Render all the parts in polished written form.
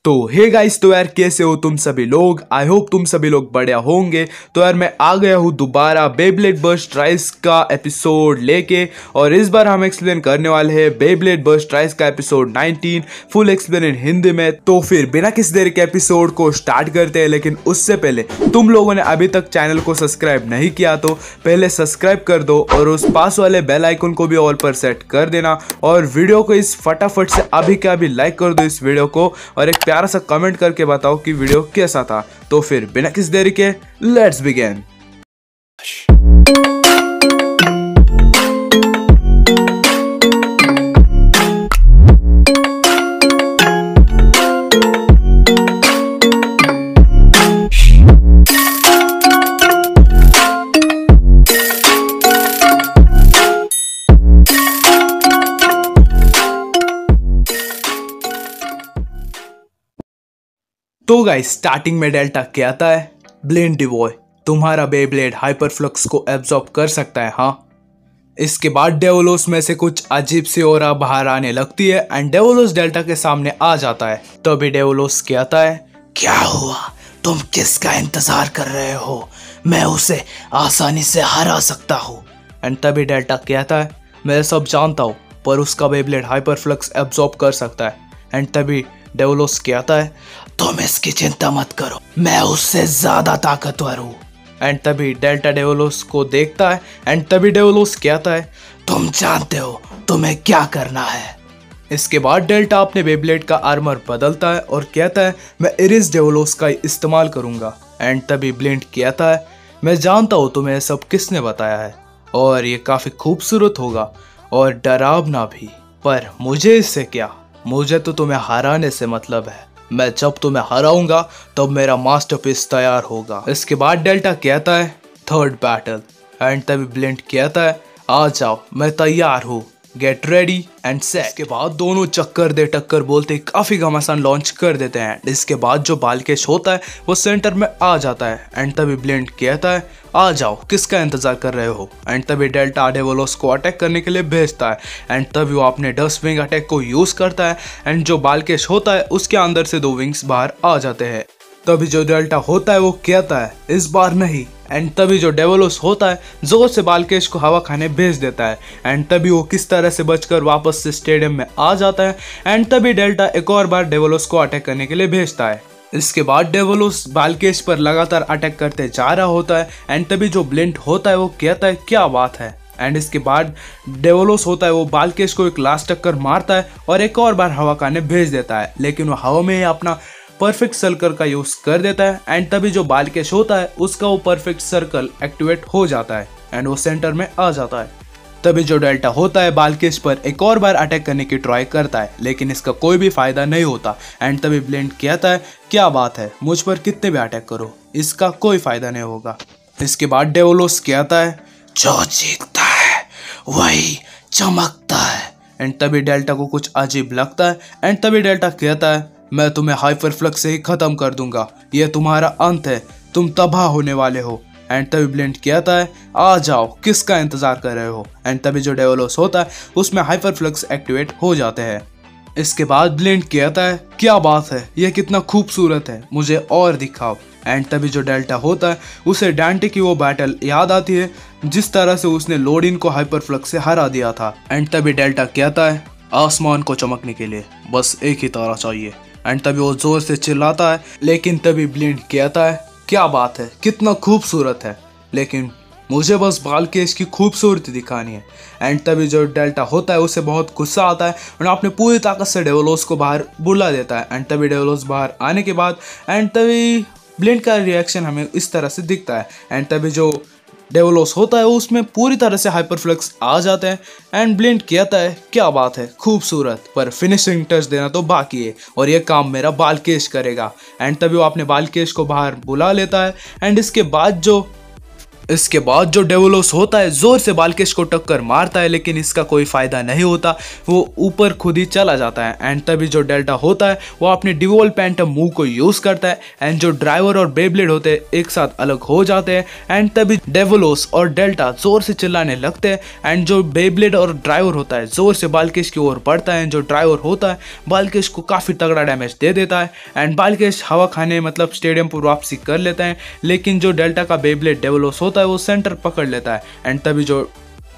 तो hey guys, तो यार कैसे हो तुम सभी लोग। आई होप तुम सभी लोग बढ़िया होंगे। तो यार मैं आ गया हूँ दोबारा बेब्लेड बर्स्ट राइज का एपिसोड लेके, और इस बार हम एक्सप्लेन करने वाले हैं बेब्लेड बर्स्ट राइज का episode 19 full explain in Hindi में। तो फिर बिना किसी देर के एपिसोड को स्टार्ट करते हैं, लेकिन उससे पहले तुम लोगों ने अभी तक चैनल को सब्सक्राइब नहीं किया तो पहले सब्सक्राइब कर दो और उस पास वाले बेल आइकन को भी ऑल पर सेट कर देना, और वीडियो को इस फटाफट से अभी के अभी लाइक कर दो इस वीडियो को, और एक प्यारा सा कमेंट करके बताओ कि वीडियो कैसा था। तो फिर बिना किसी देरी के लेट्स बिगिन। तो गाइस, स्टार्टिंग में डेल्टा कहता है, ब्लेंड डिवॉय तुम्हारा बेब्लेड हाइपरफ्लक्स को एब्जॉर्ब कर सकता है। हाँ, इसके बाद डेवोलोस में से कुछ अजीब सी ओरा बाहर आने लगती है एंड डेवोलोस डेल्टा के सामने आ जाता है। तभी डेवोलोस कहता है, क्या हुआ, तुम किसका इंतजार कर रहे हो, मैं उसे आसानी से हरा सकता हूँ। एंड तभी डेल्टा कहता है, मैं सब जानता हूँ, पर उसका बेब्लेड हाइपरफ्लक्स एब्जॉर्ब कर सकता है। एंड तभी डेवोलोस कहता है, तुम इसकी चिंता मत करो, मैं उससे ज्यादा ताकतवर हूँ। एंड तभी डेल्टा डेवोलोस को देखता है एंड तभी डेवोलोस कहता है, तुम जानते हो तुम्हें क्या करना है। इसके बाद डेल्टा अपने बेब्लेड का आर्मर बदलता है और कहता है, मैं इरिस डेवोलोस का इस्तेमाल करूंगा। एंड तभी ब्लिंट कहता है, मैं जानता हूँ तुम्हें सब किसने बताया है, और ये काफी खूबसूरत होगा और डरावना भी, पर मुझे इससे क्या, मुझे तो तुम्हें हराने से मतलब है। मैं जब तुम्हें हराऊंगा तब मेरा मास्टरपीस तैयार होगा। इसके बाद डेल्टा कहता है, थर्ड बैटल। एंड तभी ब्लिंट कहता है, आ जाओ, मैं तैयार हूँ, गेट रेडी एंड सेट। इसके बाद दोनों चक्कर दे टक्कर बोलते काफी घमासान लॉन्च कर देते हैं। इसके बाद जो बालकेश होता है वो सेंटर में आ जाता है। एंड तभी ब्लिंट कहता है, आ जाओ, किसका इंतजार कर रहे हो। एंड तभी डेल्टा डेवोलोस को अटैक करने के लिए भेजता है। एंड तभी वो अपने डस्ट विंग अटैक को यूज करता है एंड जो बालकेश होता है उसके अंदर से 2 विंग्स बाहर आ जाते हैं। तभी जो डेल्टा होता है वो कहता है, इस बार नहीं। एंड तभी जो डेवोलोस होता है जोर से बालकेश को हवा खाने भेज देता है। एंड तभी वो किस तरह से बचकर वापस से स्टेडियम में आ जाता है। एंड तभी डेल्टा एक और बार डेवोलोस को अटैक करने के लिए भेजता है। इसके बाद डेवोलोस बालकेश पर लगातार अटैक करते जा रहा होता है। एंड तभी जो ब्लिंट होता है वो कहता है, क्या बात है। एंड इसके बाद डेवोलोस होता है वो बालकेश को एक लास्ट टक्कर मारता है और एक और बार हवा खाने भेज देता है, लेकिन वो हवा में ही अपना परफेक्ट सर्कल का यूज कर देता है। एंड तभी जो बालकेश होता है उसका वो परफेक्ट सर्कल एक्टिवेट हो जाता है एंड वो सेंटर में आ जाता है। तभी जो डेल्टा होता है बालकेश पर एक और बार अटैक करने की ट्राई करता है, लेकिन इसका कोई भी फायदा नहीं होता। एंड तभी ब्लिंट कहता है, क्या बात है, मुझ पर कितने भी अटैक करो, इसका कोई फायदा नहीं होगा। इसके बाद डेवोलोस कहता है, जो जीतता है वही चमकता है। एंड तभी डेल्टा को कुछ अजीब लगता है। एंड तभी डेल्टा कहता है, मैं तुम्हें हाइपरफ्लक्स से ही खत्म कर दूंगा, यह तुम्हारा अंत है, तुम तबाह होने वाले हो। एंड तभी ब्लिंट कहता है, आ जाओ, किसका इंतजार कर रहे हो। एंड तभी जो डेवोलोस होता है उसमें हाइपरफ्लक्स एक्टिवेट हो जाते हैं। इसके बाद ब्लिंट कहता है, क्या बात है, यह कितना खूबसूरत है, मुझे और दिखाओ। एंड तभी जो डेल्टा होता है उसे डांटे की वो बैटल याद आती है जिस तरह से उसने लोडिन को हाइपरफ्लक्स से हरा दिया था। एंड तभी डेल्टा कहता है, आसमान को चमकने के लिए बस एक ही तारा चाहिए। एंड तभी वो जोर से चिल्लाता है, लेकिन तभी ब्लिंट कहता है, क्या बात है, कितना खूबसूरत है, लेकिन मुझे बस बालकेश की खूबसूरती दिखानी है। एंड तभी जो डेल्टा होता है उसे बहुत गुस्सा आता है और अपने पूरी ताकत से डेवोलोस को बाहर बुला देता है। एंड तभी डेवोलोस बाहर आने के बाद एंड तभी ब्लिंट का रिएक्शन हमें इस तरह से दिखता है। एंड तभी जो डेवोलोस होता है उसमें पूरी तरह से हाइपरफ्लक्स आ जाते हैं। एंड ब्लिंट कहता है, क्या बात है, खूबसूरत, पर फिनिशिंग टच देना तो बाकी है और यह काम मेरा बालकेश करेगा। एंड तभी वो अपने बालकेश को बाहर बुला लेता है। एंड इसके बाद जो इसके बाद जो डेवोलोस होता है जोर से बाल्किश को टक्कर मारता है, लेकिन इसका कोई फायदा नहीं होता, वो ऊपर खुद ही चला जाता है। एंड तभी जो डेल्टा होता है वो अपने डिवोल्व पैंटम मूव को यूज करता है एंड जो ड्राइवर और बेब्लेड होते हैं एक साथ अलग हो जाते हैं। एंड तभी डेवोलोस और डेल्टा जोर से चिल्लाने लगते हैं एंड जो बेब्लेड और ड्राइवर होता है जोर से बाल्किश की ओर बढ़ता है। जो ड्राइवर होता है बाल्किश को काफी तगड़ा डैमेज दे देता है एंड बाल्किश हवा खाने मतलब स्टेडियम पर वापसी कर लेता है, लेकिन जो डेल्टा का बेब्लेड डेवोलोस होता है वो सेंटर पकड़ लेता है। एंड तभी जो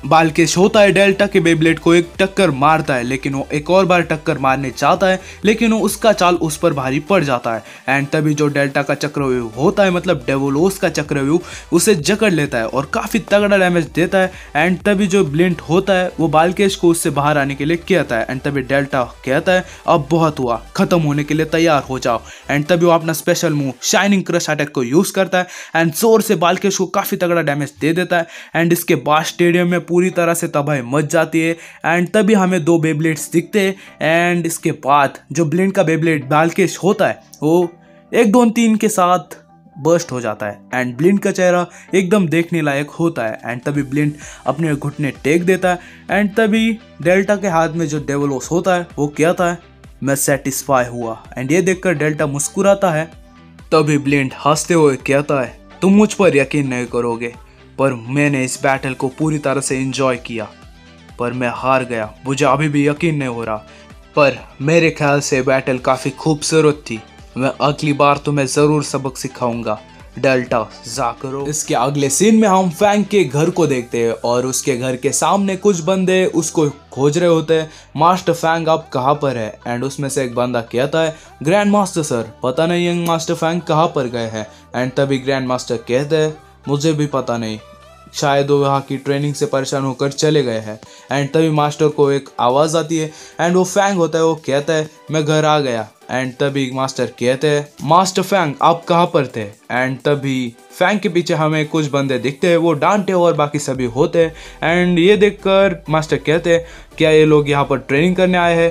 बाल्किश होता है डेल्टा के बेब्लेड को एक टक्कर मारता है, लेकिन वो एक और बार टक्कर मारने चाहता है, लेकिन वो उसका चाल उस पर भारी पड़ जाता है। एंड तभी जो डेल्टा का चक्रव्यूह होता है मतलब डेवोलोस का चक्रव्यूह उसे जकड़ लेता है और काफी तगड़ा डैमेज देता है। एंड तभी जो ब्लिंट होता है वो बाल्किश को उससे बाहर आने के लिए कहता है। एंड तभी डेल्टा कहता है अब बहुत हुआ, खत्म होने के लिए तैयार हो जाओ। एंड तभी वो अपना special move shining crush attack को यूज करता है एंड जोर से बाल्किश को काफी तगड़ा डैमेज दे देता है। एंड इसके बाद स्टेडियम में पूरी तरह से तबाही मच जाती है। एंड तभी हमें दो बेब्लेड्स दिखते हैं एंड इसके बाद जो ब्लिंट का बेब्लेड बाल्किश होता है वो 1 2 3 के साथ बर्स्ट हो जाता है एंड ब्लिंट का चेहरा एकदम देखने लायक होता है। एंड तभी ब्लिंट अपने घुटने टेक देता है एंड तभी डेल्टा के हाथ में जो डेवोलोस होता है वो कहता है मैं सेटिस्फाई हुआ। एंड ये देखकर डेल्टा मुस्कुराता है। तभी ब्लिंट हंसते हुए कहता है तुम मुझ पर यकीन नहीं करोगे, पर मैंने इस बैटल को पूरी तरह से एंजॉय किया, पर मैं हार गया, मुझे अभी भी यकीन नहीं हो रहा, पर मेरे ख्याल से बैटल काफ़ी खूबसूरत थी, मैं अगली बार तुम्हें ज़रूर सबक सिखाऊंगा डेल्टा जाकरो। इसके अगले सीन में हम फैंग के घर को देखते हैं और उसके घर के सामने कुछ बंदे उसको खोज रहे होते हैं, मास्टर फैंग आप कहाँ पर है। एंड उसमें से एक बंदा कहता है ग्रैंड मास्टर सर पता नहीं यंग मास्टर फैंग कहाँ पर गए हैं। एंड तभी ग्रैंड मास्टर कहते हैं मुझे भी पता नहीं, शायद वो वहाँ की ट्रेनिंग से परेशान होकर चले गए हैं। एंड तभी मास्टर को एक आवाज़ आती है एंड वो फैंग होता है, वो कहता है मैं घर आ गया। एंड तभी मास्टर कहते हैं मास्टर फैंग आप कहाँ पर थे। एंड तभी फैंग के पीछे हमें कुछ बंदे दिखते हैं, वो डांटे और बाकी सभी होते हैं। एंड ये देखकर मास्टर कहते हैं क्या ये लोग यहाँ पर ट्रेनिंग करने आए हैं।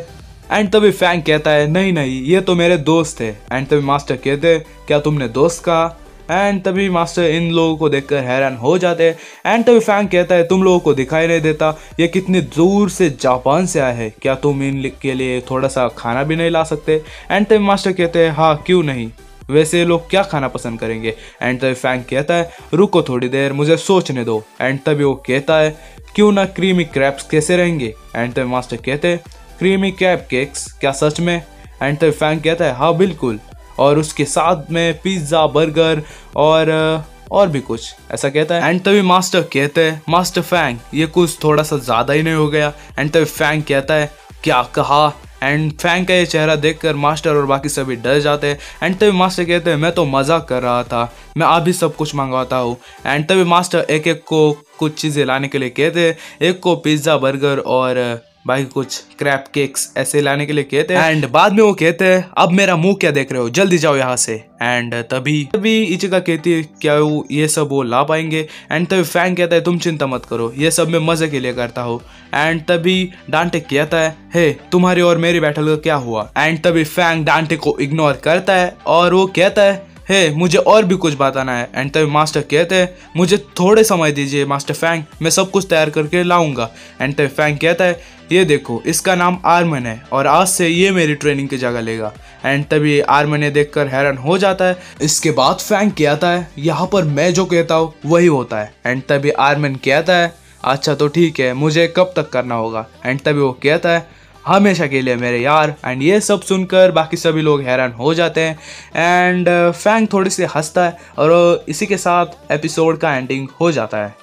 एंड तभी फैंग कहता है नहीं नहीं ये तो मेरे दोस्त थे। एंड तभी मास्टर कहते हैं क्या तुमने दोस्त कहा। एंड तभी मास्टर इन लोगों को देखकर हैरान हो जाते हैं। एंड तभी फैंग कहता है तुम लोगों को दिखाई नहीं देता, ये कितनी दूर से जापान से आए हैं, क्या तुम इन के लिए थोड़ा सा खाना भी नहीं ला सकते। एंड तभी मास्टर कहते हैं हाँ क्यों नहीं, वैसे लोग क्या खाना पसंद करेंगे। एंड तभी फैंग कहता है रुको थोड़ी देर मुझे सोचने दो। एंड तभी वो कहता है क्यों ना क्रीमी क्रैब्स कैसे रहेंगे। एंड तभी मास्टर कहते हैं क्रीमी क्रैब केक्स क्या सच में। एंड तभी फैंग कहता है हाँ बिल्कुल, और उसके साथ में पिज्ज़ा बर्गर और भी कुछ ऐसा कहता है। एंड तभी मास्टर कहते हैं मास्टर फैंग ये कुछ थोड़ा सा ज़्यादा ही नहीं हो गया। एंड तभी फैंग कहता है क्या कहा। एंड फैंग का ये चेहरा देखकर मास्टर और बाकी सभी डर जाते हैं। एंड तभी मास्टर कहते हैं मैं तो मजाक कर रहा था, मैं अभी सब कुछ मंगवाता हूँ। एंड तभी मास्टर एक एक को कुछ चीज़ें लाने के लिए कहते हैं, एक को पिज्ज़ा बर्गर और बाकी कुछ क्रैप केक्स ऐसे लाने के लिए कहते हैं। एंड बाद में वो कहते हैं अब मेरा मुंह क्या देख रहे हो, जल्दी जाओ यहाँ से। एंड तभी इचिका कहती है क्या वो ये सब वो ला पाएंगे। एंड तभी फैंग कहता है तुम चिंता मत करो, ये सब मैं मजे के लिए करता हूँ। एंड तभी डांटे कहता है हे तुम्हारी और मेरी बैटल का क्या हुआ। एंड तभी फैंग डांटे को इग्नोर करता है और वो कहता है हे मुझे और भी कुछ बताना है। एंड तभी मास्टर कहते हैं मुझे थोड़े समय दीजिए मास्टर फैंग, मैं सब कुछ तैयार करके लाऊंगा। एंड तभी फैंग कहता है ये देखो इसका नाम आर्मन है और आज से ये मेरी ट्रेनिंग की जगह लेगा। एंड तभी आर्मन ये देखकर हैरान हो जाता है। इसके बाद फैंग कहता है यहाँ पर मैं जो कहता हूँ वही होता है। एंड तभी आर्मन कहता है अच्छा तो ठीक है, मुझे कब तक करना होगा। एंड तभी वो कहता है हमेशा के लिए मेरे यार। एंड ये सब सुनकर बाकी सभी लोग हैरान हो जाते हैं। एंड फैंग थोड़ी सी हंसता है और इसी के साथ एपिसोड का एंडिंग हो जाता है।